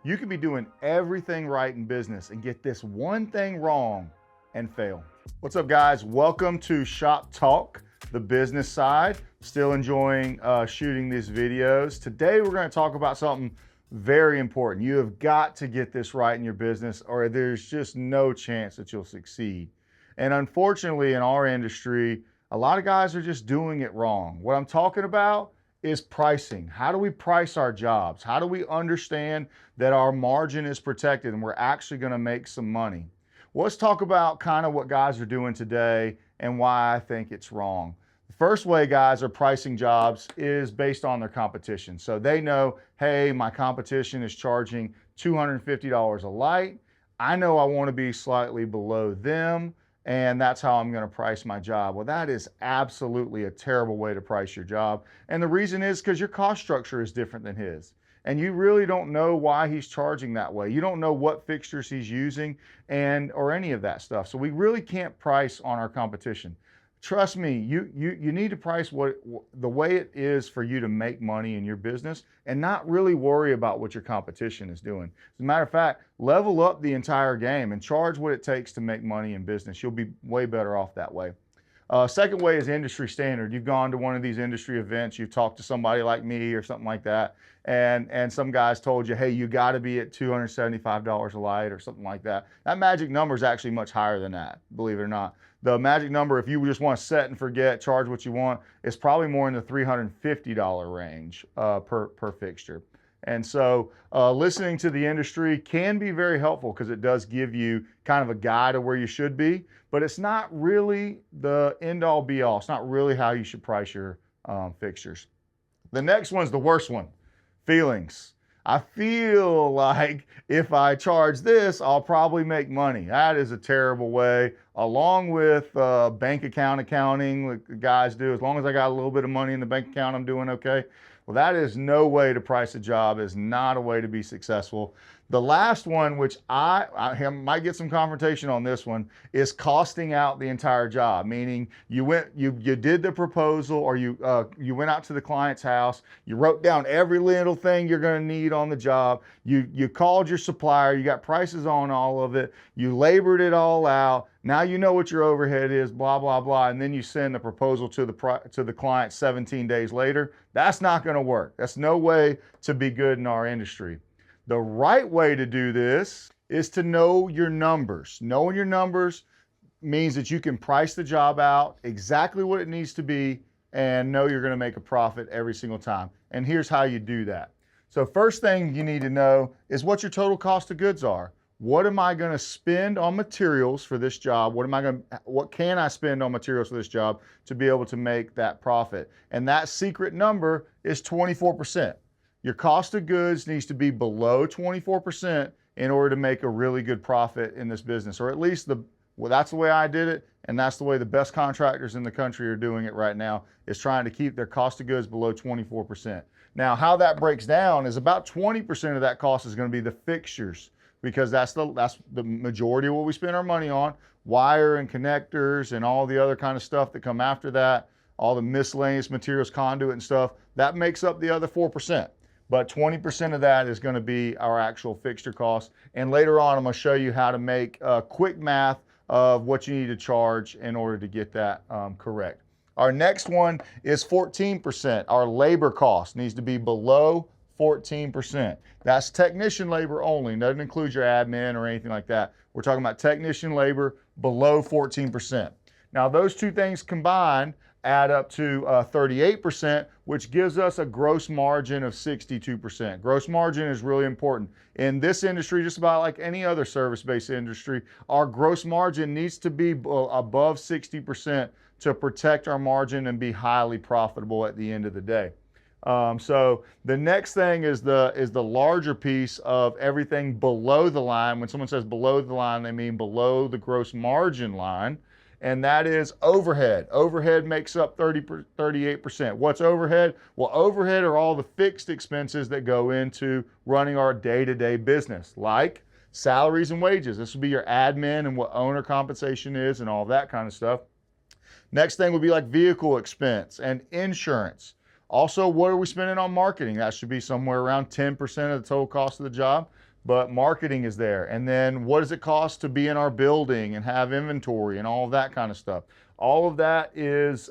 You could be doing everything right in business and get this one thing wrong and fail. What's up, guys? Welcome to Shop Talk, the business side. Still enjoying shooting these videos. Today, we're going to talk about something very important. You have got to get this right in your business, or there's just no chance that you'll succeed. And unfortunately, in our industry, a lot of guys are just doing it wrong. What I'm talking about is pricing. How do we price our jobs? How do we understand that our margin is protected and we're actually going to make some money? Well, let's talk about kind of what guys are doing today and why I think it's wrong. The first way guys are pricing jobs is based on their competition. So they know, hey, my competition is charging $250 a light. I know I want to be slightly below them, and that's how I'm going to price my job. Well, that is absolutely a terrible way to price your job. And the reason is because your cost structure is different than his. And you really don't know why he's charging that way. You don't know what fixtures he's using or any of that stuff. So we really can't price on our competition. Trust me, you need to price the way it is for you to make money in your business and not really worry about what your competition is doing. As a matter of fact, level up the entire game and charge what it takes to make money in business. You'll be way better off that way. Second way is industry standard. You've gone to one of these industry events, you've talked to somebody like me or something like that, and some guys told you, hey, you got to be at $275 a light or something like that. That magic number is actually much higher than that, believe it or not. The magic number, if you just want to set and forget, charge what you want, is probably more in the $350 range per fixture. And so listening to the industry can be very helpful because it does give you kind of a guide of where you should be, but it's not really the end all be all. It's not really how you should price your fixtures. The next one's the worst one, feelings. I feel like if I charge this, I'll probably make money. That is a terrible way, along with bank account accounting, like the guys do. As long as I got a little bit of money in the bank account, I'm doing okay. Well, that is no way to price a job, is not a way to be successful. The last one, which I might get some confrontation on this one, is costing out the entire job. Meaning you did the proposal, or you went out to the client's house, you wrote down every little thing you're going to need on the job, you called your supplier, you got prices on all of it, you labored it all out, now you know what your overhead is, blah, blah, blah, and then you send the proposal to the client 17 days later. That's not going to work. That's no way to be good in our industry. The right way to do this is to know your numbers. Knowing your numbers means that you can price the job out exactly what it needs to be and know you're going to make a profit every single time. And here's how you do that. So first thing you need to know is what your total cost of goods are. What am I going to spend on materials for this job? What can I spend on materials for this job to be able to make that profit? And that secret number is 24%. Your cost of goods needs to be below 24% in order to make a really good profit in this business, or at least that's the way I did it, and that's the way the best contractors in the country are doing it right now, is trying to keep their cost of goods below 24%. Now, how that breaks down is about 20% of that cost is going to be the fixtures, because that's the majority of what we spend our money on. Wire and connectors and all the other kind of stuff that come after that, all the miscellaneous materials, conduit and stuff, that makes up the other 4%. But 20% of that is going to be our actual fixture cost. And later on, I'm going to show you how to make quick math of what you need to charge in order to get that correct. Our next one is 14%. Our labor cost needs to be below 14%. That's technician labor only. Doesn't include your admin or anything like that. We're talking about technician labor below 14%. Now, those two things combined add up to 38%, which gives us a gross margin of 62%. Gross margin is really important. In this industry, just about like any other service-based industry, our gross margin needs to be above 60% to protect our margin and be highly profitable at the end of the day. So the next thing is the larger piece of everything below the line. When someone says below the line, they mean below the gross margin line. And that is overhead. Overhead makes up 38%. What's overhead? Well, overhead are all the fixed expenses that go into running our day-to-day business, like salaries and wages. This would be your admin and what owner compensation is and all that kind of stuff. Next thing would be like vehicle expense and insurance. Also, what are we spending on marketing? That should be somewhere around 10% of the total cost of the job. but marketing is there. And then what does it cost to be in our building and have inventory and all of that kind of stuff? All of that is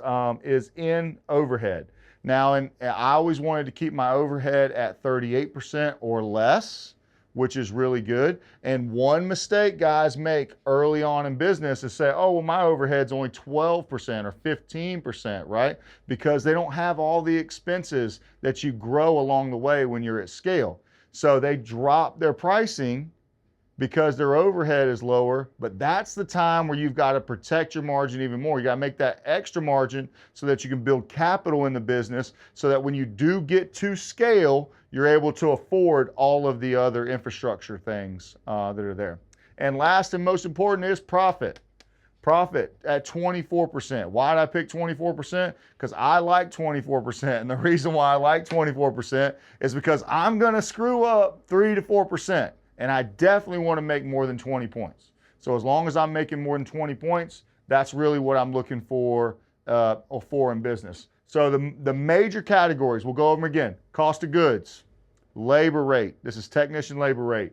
in overhead. Now, and I always wanted to keep my overhead at 38% or less, which is really good. And one mistake guys make early on in business is say, oh, well, my overhead's only 12% or 15%, right? Because they don't have all the expenses that you grow along the way when you're at scale. So they drop their pricing because their overhead is lower, but that's the time where you've got to protect your margin even more. You got to make that extra margin so that you can build capital in the business so that when you do get to scale, you're able to afford all of the other infrastructure things that are there. And last and most important is profit. Profit at 24%. Why did I pick 24%? Because I like 24%. And the reason why I like 24% is because I'm going to screw up 3 to 4%. And I definitely want to make more than 20 points. So as long as I'm making more than 20 points, that's really what I'm looking for in business. So the major categories, we'll go over them again. Cost of goods, labor rate, this is technician labor rate,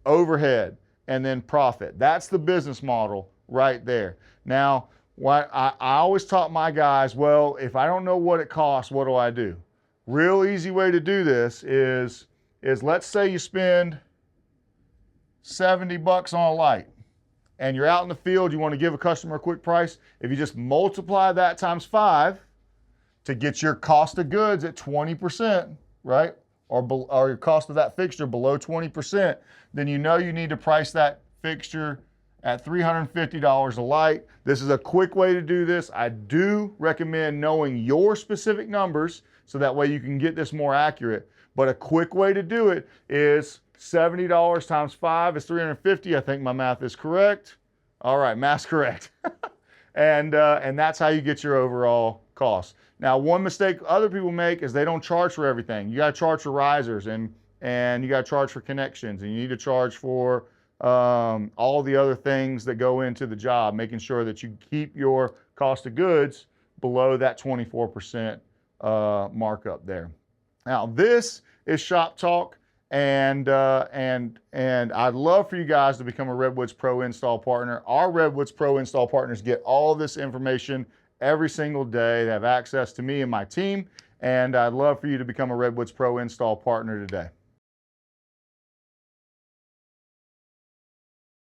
overhead, and then profit. That's the business model right there. Now, what I always taught my guys, well, if I don't know what it costs, what do I do? Real easy way to do this is let's say you spend $70 on a light and you're out in the field, you want to give a customer a quick price. If you just multiply that times 5 to get your cost of goods at 20%, right? Or your cost of that fixture below 20%, then you know you need to price that fixture at $350 a light. This is a quick way to do this. I do recommend knowing your specific numbers so that way you can get this more accurate. But a quick way to do it is $70 times 5 is $350. I think my math is correct. All right, math's correct. and that's how you get your overall cost. Now, one mistake other people make is they don't charge for everything. You got to charge for risers and you got to charge for connections, and you need to charge for all the other things that go into the job, making sure that you keep your cost of goods below that 24% markup there. Now, this is Shop Talk. And I'd love for you guys to become a Redwoods Pro Install Partner. Our Redwoods Pro Install Partners get all this information every single day. They have access to me and my team. And I'd love for you to become a Redwoods Pro Install Partner today.